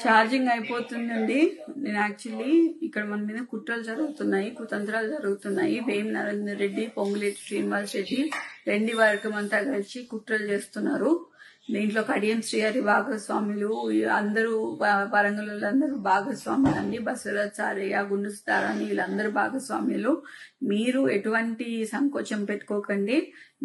Charging అయిపోతుందండి. నేను actually ఇక్కడ మన మీద కుట్రలు జరుగుతున్నాయి, కుతంత్రాలు జరుగుతున్నాయి. వేం నరేందర్ రెడ్డి, పొంగులేటి శ్రీనివాస్ రెడ్డి, రెండి వర్గం అంతా కలిసి కుట్రలు చేస్తున్నారు. దీంట్లో కడియం శ్రీహరి భాగస్వాములు, అందరూ వరంగల్ అందరూ భాగస్వాములు అండి. బసవరాజ్ సారయ్య, గుండు సుధారాణి వీళ్ళందరూ భాగస్వాములు. మీరు ఎటువంటి సంకోచం పెట్టుకోకండి.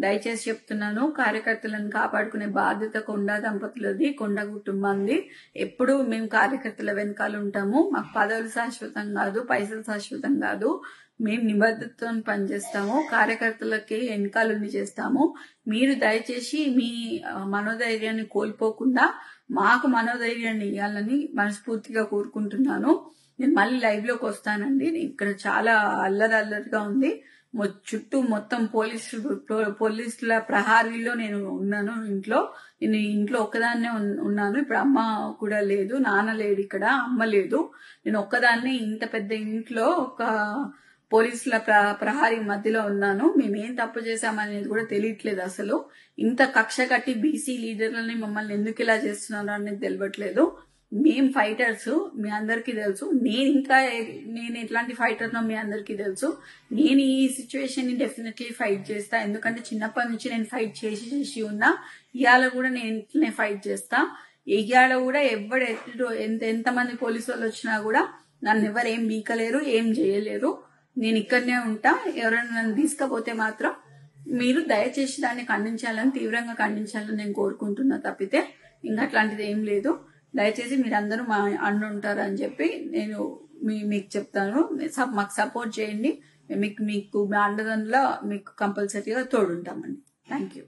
దయచేసి చెప్తున్నాను, కార్యకర్తలను కాపాడుకునే బాధ్యత కొండా దంపతులది, కొండా కుటుంబాన్ని. ఎప్పుడు మేము కార్యకర్తల వెనకాల ఉంటాము. మాకు పదవులు శాశ్వతం కాదు, పైసలు శాశ్వతం కాదు. మేము నిబద్ధతతో పనిచేస్తాము, కార్యకర్తలకి వెనకాలని చేస్తాము. మీరు దయచేసి మీ మనోధైర్యాన్ని కోల్పోకుండా మాకు మనోధైర్యాన్ని ఇవ్వాలని మనస్ఫూర్తిగా కోరుకుంటున్నాను. నేను మళ్ళీ లైవ్ లోకి వస్తానండి. ఇక్కడ చాలా అల్లరిగా ఉంది. చుట్టూ మొత్తం పోలీసుల ప్రహారీలో నేను ఉన్నాను. నేను ఇంట్లో ఒక్కదాన్నే ఉన్నాను. ఇప్పుడు అమ్మ కూడా లేదు, నాన్న లేడు, ఇక్కడ అమ్మ లేదు. నేను ఒక్కదాన్నే ఇంత పెద్ద ఇంట్లో ఒక పోలీసుల ప్రహారీ మధ్యలో ఉన్నాను. మేమేం తప్పు చేశామనేది కూడా తెలియట్లేదు. అసలు ఇంత కక్ష కట్టి బీసీ లీడర్లని మమ్మల్ని ఎందుకు ఇలా చేస్తున్నారు అనేది తెలియట్లేదు. మేం ఫైటర్స్, మీ అందరికీ తెలుసు. నేను ఎట్లాంటి ఫైటర్నో మీ అందరికీ తెలుసు. నేను ఈ సిచ్యువేషన్ ని డెఫినెట్లీ ఫైట్ చేస్తా. ఎందుకంటే చిన్నప్పటి నుంచి నేను ఫైట్ చేసి ఉన్నా. ఇవాళ కూడా నేను ఫైట్ చేస్తా. ఇవాళ కూడా ఎంతమంది పోలీసు వాళ్ళు వచ్చినా కూడా నన్ను ఎవరు ఏం బీకలేరు, ఏం చేయలేరు. నేను ఇక్కడనే ఉంటా. ఎవరైనా నన్ను తీసుకపోతే మాత్రం మీరు దయచేసి దాన్ని ఖండించాలని, తీవ్రంగా ఖండించాలని నేను కోరుకుంటున్నా. తప్పితే ఇంకా అట్లాంటిది ఏం లేదు. దయచేసి మీరందరూ మా అండ ఉంటారని చెప్పి నేను మీకు చెప్తాను. మాకు సపోర్ట్ చేయండి. మీకు మా అండదంలో మీకు కంపల్సరీగా తోడుంటామండి. Thank you.